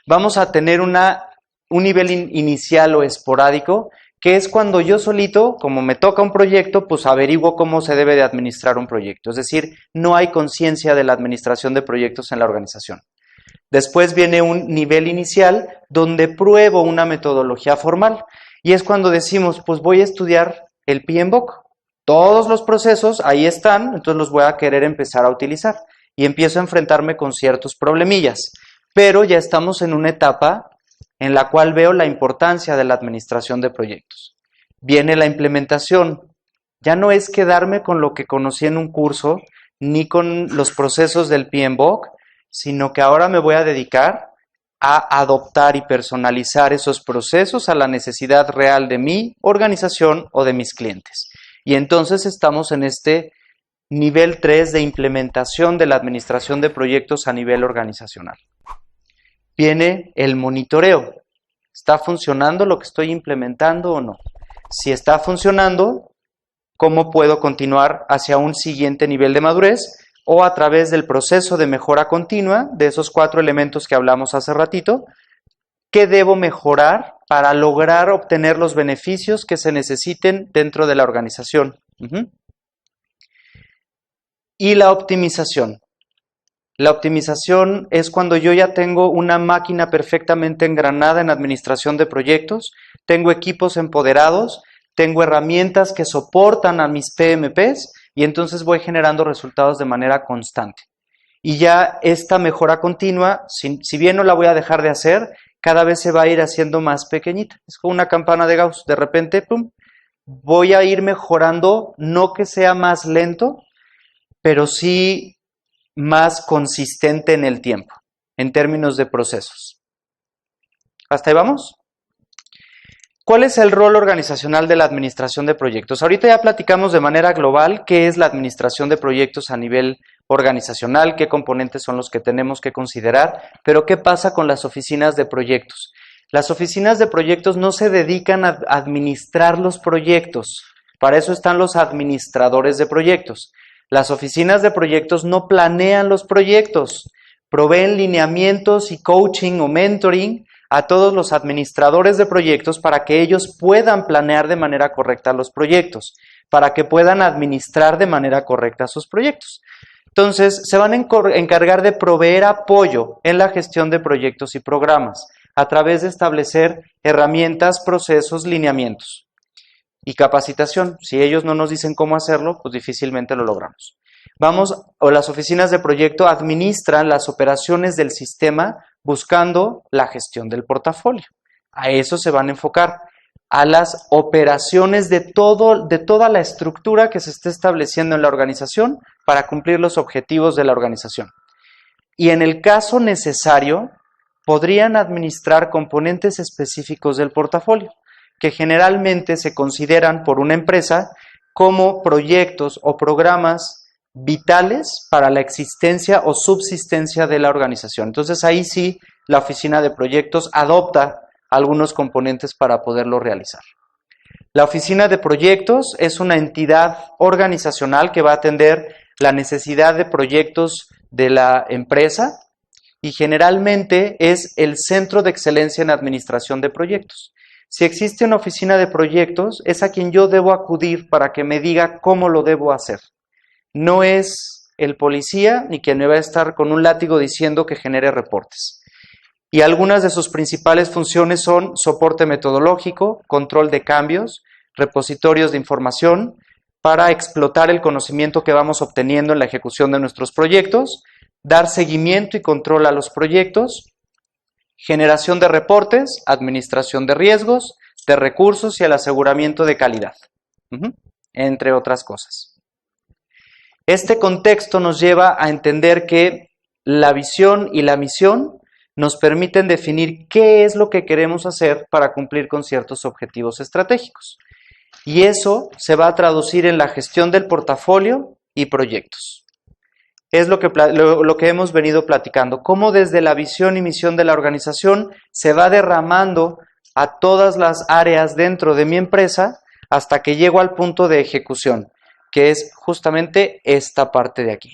Vamos a tener un nivel inicial o esporádico, que es cuando yo solito, como me toca un proyecto, pues averiguo cómo se debe de administrar un proyecto. Es decir, no hay conciencia de la administración de proyectos en la organización. Después viene un nivel inicial donde pruebo una metodología formal. Y es cuando decimos, pues voy a estudiar el PMBOK. Todos los procesos ahí están, entonces los voy a querer empezar a utilizar. Y empiezo a enfrentarme con ciertos problemillas. Pero ya estamos en una etapa en la cual veo la importancia de la administración de proyectos. Viene la implementación. Ya no es quedarme con lo que conocí en un curso, ni con los procesos del PMBOK, sino que ahora me voy a dedicar a adoptar y personalizar esos procesos a la necesidad real de mi organización o de mis clientes. Y entonces estamos en este nivel 3 de implementación de la administración de proyectos a nivel organizacional. Viene el monitoreo. ¿Está funcionando lo que estoy implementando o no? Si está funcionando, ¿cómo puedo continuar hacia un siguiente nivel de madurez? O a través del proceso de mejora continua, de esos 4 elementos que hablamos hace ratito, ¿qué debo mejorar para lograr obtener los beneficios que se necesiten dentro de la organización? Y la optimización. La optimización es cuando yo ya tengo una máquina perfectamente engranada en administración de proyectos, tengo equipos empoderados, tengo herramientas que soportan a mis PMPs y entonces voy generando resultados de manera constante. Y ya esta mejora continua, si bien no la voy a dejar de hacer, cada vez se va a ir haciendo más pequeñita. Es como una campana de Gauss. De repente, ¡pum!, voy a ir mejorando, no que sea más lento, pero sí más consistente en el tiempo, en términos de procesos. ¿Hasta ahí vamos? ¿Cuál es el rol organizacional de la administración de proyectos? Ahorita ya platicamos de manera global qué es la administración de proyectos a nivel organizacional, qué componentes son los que tenemos que considerar, pero ¿qué pasa con las oficinas de proyectos? Las oficinas de proyectos no se dedican a administrar los proyectos, para eso están los administradores de proyectos. Las oficinas de proyectos no planean los proyectos, proveen lineamientos y coaching o mentoring a todos los administradores de proyectos para que ellos puedan planear de manera correcta los proyectos, para que puedan administrar de manera correcta sus proyectos. Entonces, se van a encargar de proveer apoyo en la gestión de proyectos y programas a través de establecer herramientas, procesos, lineamientos y capacitación. Si ellos no nos dicen cómo hacerlo, pues difícilmente lo logramos. Las oficinas de proyecto administran las operaciones del sistema buscando la gestión del portafolio. A eso se van a enfocar, a las operaciones de toda la estructura que se esté estableciendo en la organización para cumplir los objetivos de la organización. Y en el caso necesario, podrían administrar componentes específicos del portafolio, que generalmente se consideran por una empresa como proyectos o programas vitales para la existencia o subsistencia de la organización. Entonces ahí sí la oficina de proyectos adopta algunos componentes para poderlo realizar. La oficina de proyectos es una entidad organizacional que va a atender la necesidad de proyectos de la empresa y generalmente es el centro de excelencia en administración de proyectos. Si existe una oficina de proyectos, es a quien yo debo acudir para que me diga cómo lo debo hacer. No es el policía ni quien me va a estar con un látigo diciendo que genere reportes. Y algunas de sus principales funciones son soporte metodológico, control de cambios, repositorios de información para explotar el conocimiento que vamos obteniendo en la ejecución de nuestros proyectos, dar seguimiento y control a los proyectos, generación de reportes, administración de riesgos, de recursos y el aseguramiento de calidad, entre otras cosas. Este contexto nos lleva a entender que la visión y la misión nos permiten definir qué es lo que queremos hacer para cumplir con ciertos objetivos estratégicos. Y eso se va a traducir en la gestión del portafolio y proyectos. Es lo que hemos venido platicando, cómo desde la visión y misión de la organización se va derramando a todas las áreas dentro de mi empresa hasta que llego al punto de ejecución, que es justamente esta parte de aquí.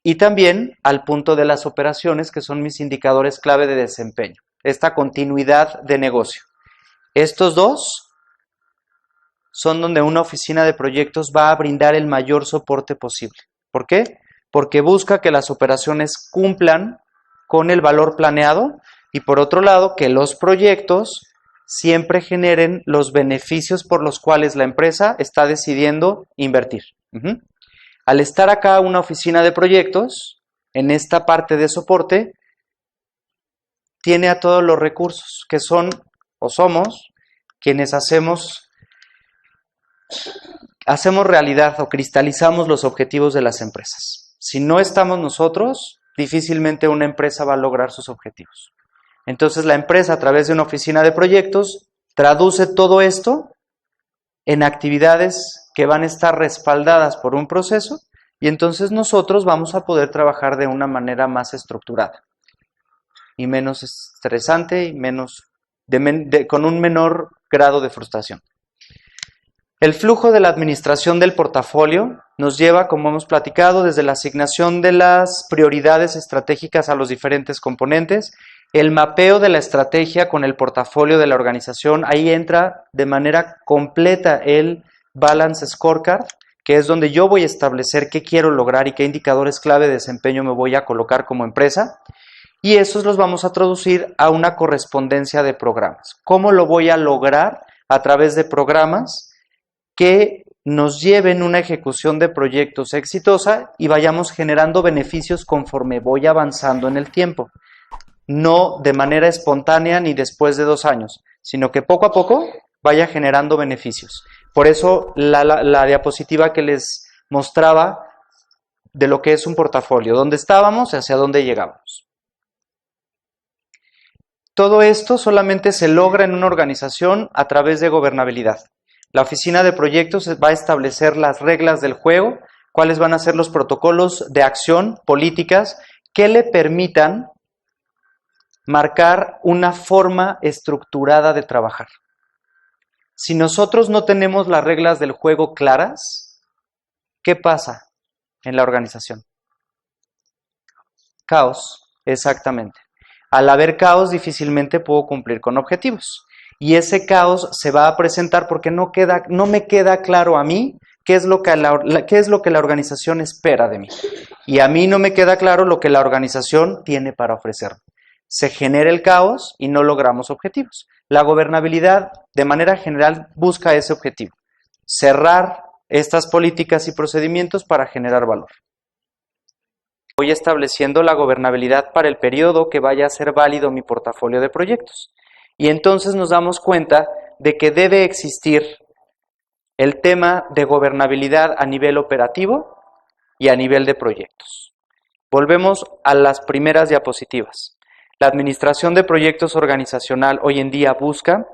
Y también al punto de las operaciones, que son mis indicadores clave de desempeño, esta continuidad de negocio. Estos dos son donde una oficina de proyectos va a brindar el mayor soporte posible. ¿Por qué? Porque busca que las operaciones cumplan con el valor planeado y por otro lado que los proyectos siempre generen los beneficios por los cuales la empresa está decidiendo invertir. Al estar acá una oficina de proyectos, en esta parte de soporte, tiene a todos los recursos que son o somos quienes hacemos realidad o cristalizamos los objetivos de las empresas. Si no estamos nosotros, difícilmente una empresa va a lograr sus objetivos. Entonces la empresa, a través de una oficina de proyectos, traduce todo esto en actividades que van a estar respaldadas por un proceso y entonces nosotros vamos a poder trabajar de una manera más estructurada y menos estresante y con un menor grado de frustración. El flujo de la administración del portafolio nos lleva, como hemos platicado, desde la asignación de las prioridades estratégicas a los diferentes componentes, el mapeo de la estrategia con el portafolio de la organización. Ahí entra de manera completa el Balance Scorecard, que es donde yo voy a establecer qué quiero lograr y qué indicadores clave de desempeño me voy a colocar como empresa. Y esos los vamos a traducir a una correspondencia de programas. ¿Cómo lo voy a lograr? A través de programas que nos lleven una ejecución de proyectos exitosa y vayamos generando beneficios conforme voy avanzando en el tiempo. No de manera espontánea ni después de 2 años, sino que poco a poco vaya generando beneficios. Por eso la diapositiva que les mostraba de lo que es un portafolio, dónde estábamos y hacia dónde llegamos. Todo esto solamente se logra en una organización a través de gobernabilidad. La oficina de proyectos va a establecer las reglas del juego, cuáles van a ser los protocolos de acción, políticas, que le permitan marcar una forma estructurada de trabajar. Si nosotros no tenemos las reglas del juego claras, ¿qué pasa en la organización? Caos, exactamente. Al haber caos, difícilmente puedo cumplir con objetivos. Y ese caos se va a presentar porque no me queda claro a mí qué es lo que la organización espera de mí. Y a mí no me queda claro lo que la organización tiene para ofrecerme. Se genera el caos y no logramos objetivos. La gobernabilidad, de manera general, busca ese objetivo. Cerrar estas políticas y procedimientos para generar valor. Voy estableciendo la gobernabilidad para el periodo que vaya a ser válido mi portafolio de proyectos. Y entonces nos damos cuenta de que debe existir el tema de gobernabilidad a nivel operativo y a nivel de proyectos. Volvemos a las primeras diapositivas. La administración de proyectos organizacional hoy en día busca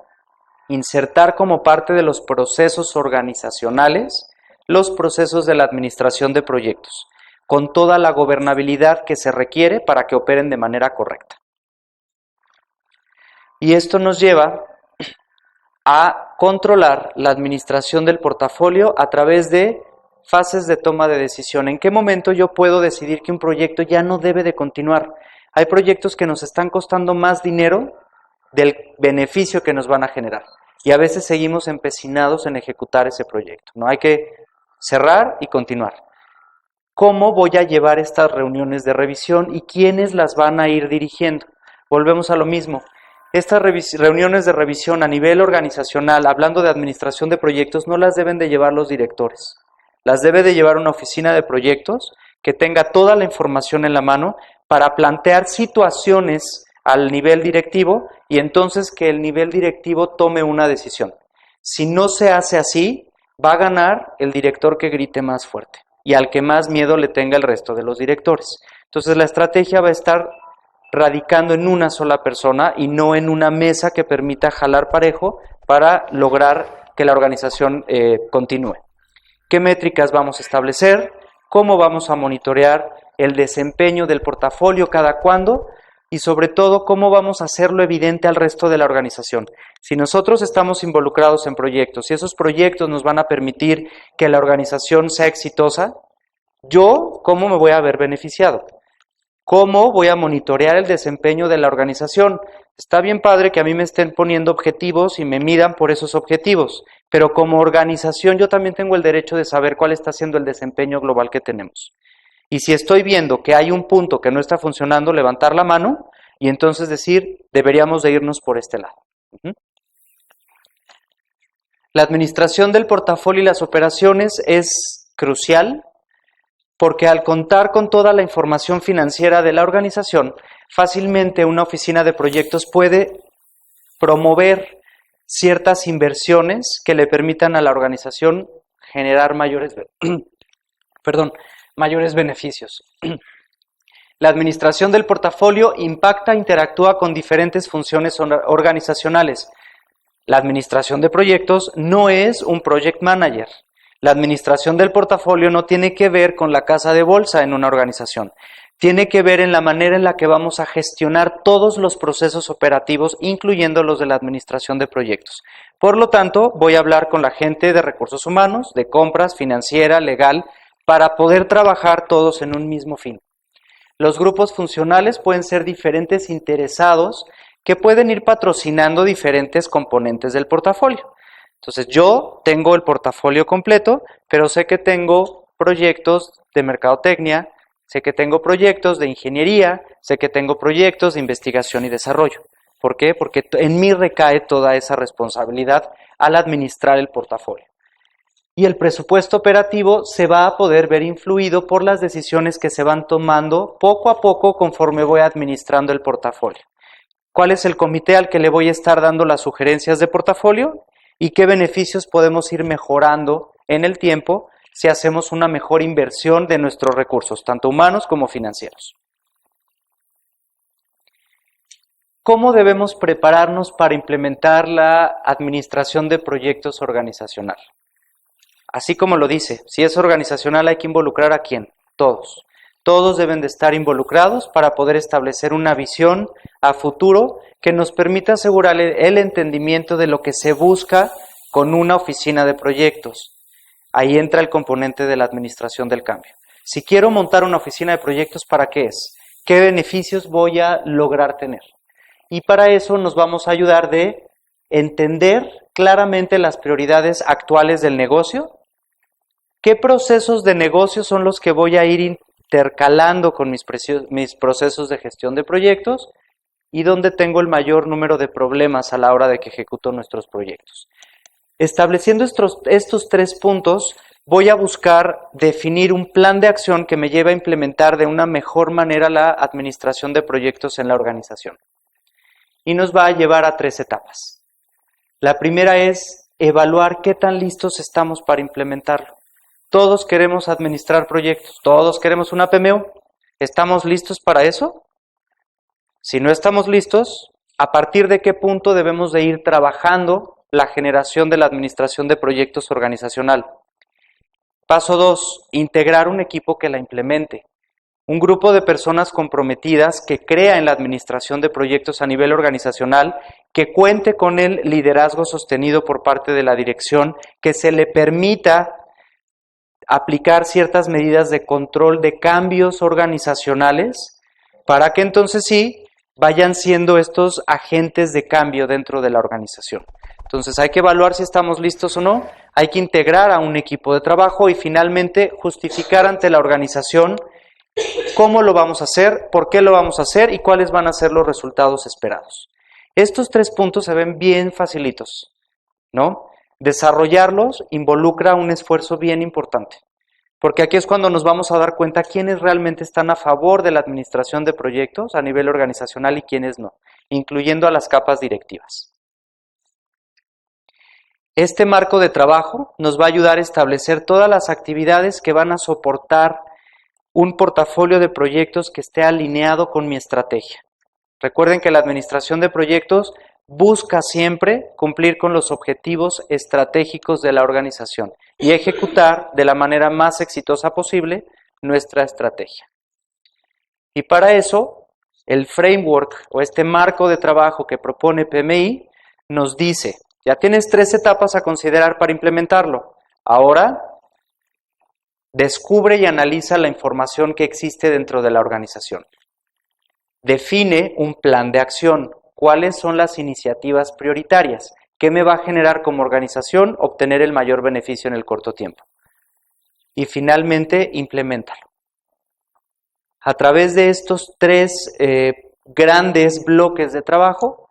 insertar como parte de los procesos organizacionales los procesos de la administración de proyectos, con toda la gobernabilidad que se requiere para que operen de manera correcta. Y esto nos lleva a controlar la administración del portafolio a través de fases de toma de decisión. ¿En qué momento yo puedo decidir que un proyecto ya no debe de continuar? Hay proyectos que nos están costando más dinero del beneficio que nos van a generar. Y a veces seguimos empecinados en ejecutar ese proyecto, ¿no? Hay que cerrar y continuar. ¿Cómo voy a llevar estas reuniones de revisión y quiénes las van a ir dirigiendo? Volvemos a lo mismo. Estas reuniones de revisión a nivel organizacional, hablando de administración de proyectos, no las deben de llevar los directores. Las debe de llevar una oficina de proyectos que tenga toda la información en la mano para plantear situaciones al nivel directivo y entonces que el nivel directivo tome una decisión. Si no se hace así, va a ganar el director que grite más fuerte y al que más miedo le tenga el resto de los directores. Entonces la estrategia va a estar radicando en una sola persona y no en una mesa que permita jalar parejo para lograr que la organización continúe. ¿Qué métricas vamos a establecer? ¿Cómo vamos a monitorear el desempeño del portafolio cada cuándo? Y sobre todo, ¿cómo vamos a hacerlo evidente al resto de la organización? Si nosotros estamos involucrados en proyectos y esos proyectos nos van a permitir que la organización sea exitosa, ¿yo cómo me voy a ver beneficiado? ¿Cómo voy a monitorear el desempeño de la organización? Está bien padre que a mí me estén poniendo objetivos y me midan por esos objetivos, pero como organización yo también tengo el derecho de saber cuál está siendo el desempeño global que tenemos. Y si estoy viendo que hay un punto que no está funcionando, levantar la mano y entonces decir, deberíamos de irnos por este lado. La administración del portafolio y las operaciones es crucial porque al contar con toda la información financiera de la organización, fácilmente una oficina de proyectos puede promover ciertas inversiones que le permitan a la organización generar mayores beneficios. La administración del portafolio impacta e interactúa con diferentes funciones organizacionales. La administración de proyectos no es un project manager. La administración del portafolio no tiene que ver con la casa de bolsa en una organización. Tiene que ver en la manera en la que vamos a gestionar todos los procesos operativos, incluyendo los de la administración de proyectos. Por lo tanto, voy a hablar con la gente de recursos humanos, de compras, financiera, legal, para poder trabajar todos en un mismo fin. Los grupos funcionales pueden ser diferentes interesados que pueden ir patrocinando diferentes componentes del portafolio. Entonces yo tengo el portafolio completo, pero sé que tengo proyectos de mercadotecnia, sé que tengo proyectos de ingeniería, sé que tengo proyectos de investigación y desarrollo. ¿Por qué? Porque en mí recae toda esa responsabilidad al administrar el portafolio. Y el presupuesto operativo se va a poder ver influido por las decisiones que se van tomando poco a poco conforme voy administrando el portafolio. ¿Cuál es el comité al que le voy a estar dando las sugerencias de portafolio? ¿Y qué beneficios podemos ir mejorando en el tiempo si hacemos una mejor inversión de nuestros recursos, tanto humanos como financieros? ¿Cómo debemos prepararnos para implementar la administración de proyectos organizacional? Así como lo dice, si es organizacional hay que involucrar a ¿quién? Todos. Todos deben de estar involucrados para poder establecer una visión a futuro que nos permita asegurar el entendimiento de lo que se busca con una oficina de proyectos. Ahí entra el componente de la administración del cambio. Si quiero montar una oficina de proyectos, ¿para qué es? ¿Qué beneficios voy a lograr tener? Y para eso nos vamos a ayudar de entender claramente las prioridades actuales del negocio, qué procesos de negocio son los que voy a ir intercalando con mis procesos de gestión de proyectos y dónde tengo el mayor número de problemas a la hora de que ejecuto nuestros proyectos. Estableciendo estos 3 puntos, voy a buscar definir un plan de acción que me lleve a implementar de una mejor manera la administración de proyectos en la organización. Y nos va a llevar a 3 etapas. La primera es evaluar qué tan listos estamos para implementarlo. Todos queremos administrar proyectos, todos queremos una PMO. ¿Estamos listos para eso? Si no estamos listos, ¿a partir de qué punto debemos de ir trabajando la generación de la administración de proyectos organizacional? Paso 2, integrar un equipo que la implemente. Un grupo de personas comprometidas que crea en la administración de proyectos a nivel organizacional, que cuente con el liderazgo sostenido por parte de la dirección, que se le permita aplicar ciertas medidas de control de cambios organizacionales para que entonces sí vayan siendo estos agentes de cambio dentro de la organización. Entonces hay que evaluar si estamos listos o no, hay que integrar a un equipo de trabajo y finalmente justificar ante la organización cómo lo vamos a hacer, por qué lo vamos a hacer y cuáles van a ser los resultados esperados. Estos 3 puntos se ven bien facilitos, ¿no? Desarrollarlos involucra un esfuerzo bien importante, porque aquí es cuando nos vamos a dar cuenta quiénes realmente están a favor de la administración de proyectos a nivel organizacional y quiénes no, incluyendo a las capas directivas. Este marco de trabajo nos va a ayudar a establecer todas las actividades que van a soportar un portafolio de proyectos que esté alineado con mi estrategia. Recuerden que la administración de proyectos busca siempre cumplir con los objetivos estratégicos de la organización y ejecutar de la manera más exitosa posible nuestra estrategia. Y para eso, el framework o este marco de trabajo que propone PMI nos dice, ya tienes 3 etapas a considerar para implementarlo. Ahora, descubre y analiza la información que existe dentro de la organización. Define un plan de acción. ¿Cuáles son las iniciativas prioritarias? ¿Qué me va a generar como organización obtener el mayor beneficio en el corto tiempo? Y finalmente, impleméntalo. A través de estos 3 grandes bloques de trabajo,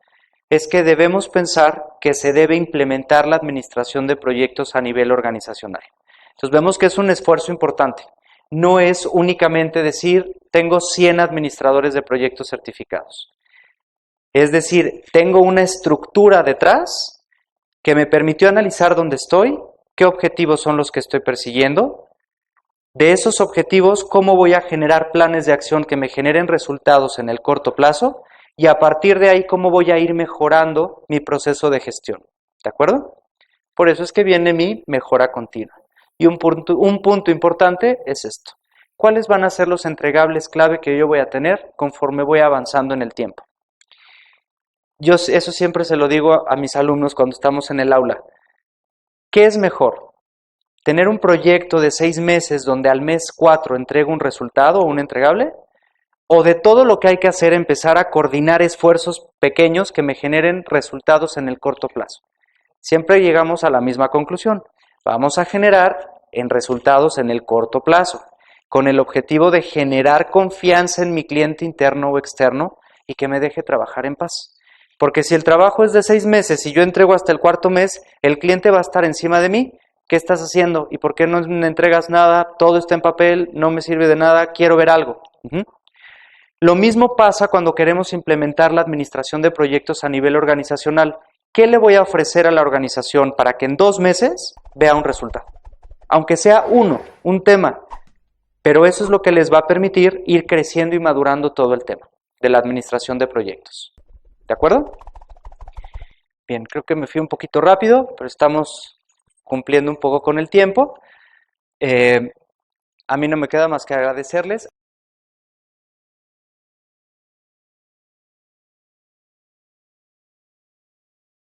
es que debemos pensar que se debe implementar la administración de proyectos a nivel organizacional. Entonces vemos que es un esfuerzo importante. No es únicamente decir, tengo 100 administradores de proyectos certificados. Es decir, tengo una estructura detrás que me permitió analizar dónde estoy, qué objetivos son los que estoy persiguiendo. De esos objetivos, cómo voy a generar planes de acción que me generen resultados en el corto plazo y a partir de ahí, cómo voy a ir mejorando mi proceso de gestión. ¿De acuerdo? Por eso es que viene mi mejora continua. Y un punto importante es esto. ¿Cuáles van a ser los entregables clave que yo voy a tener conforme voy avanzando en el tiempo? Yo eso siempre se lo digo a mis alumnos cuando estamos en el aula. ¿Qué es mejor? ¿Tener un proyecto de 6 meses donde al mes 4 entrego un resultado o un entregable? ¿O de todo lo que hay que hacer empezar a coordinar esfuerzos pequeños que me generen resultados en el corto plazo? Siempre llegamos a la misma conclusión. Vamos a generar en resultados en el corto plazo, con el objetivo de generar confianza en mi cliente interno o externo y que me deje trabajar en paz. Porque si el trabajo es de 6 meses y yo entrego hasta el 4.º mes, el cliente va a estar encima de mí. ¿Qué estás haciendo? ¿Y por qué no me entregas nada? Todo está en papel, no me sirve de nada, quiero ver algo. Lo mismo pasa cuando queremos implementar la administración de proyectos a nivel organizacional. ¿Qué le voy a ofrecer a la organización para que en 2 meses vea un resultado? Aunque sea un tema, pero eso es lo que les va a permitir ir creciendo y madurando todo el tema de la administración de proyectos. ¿De acuerdo? Bien, creo que me fui un poquito rápido, pero estamos cumpliendo un poco con el tiempo. A mí no me queda más que agradecerles.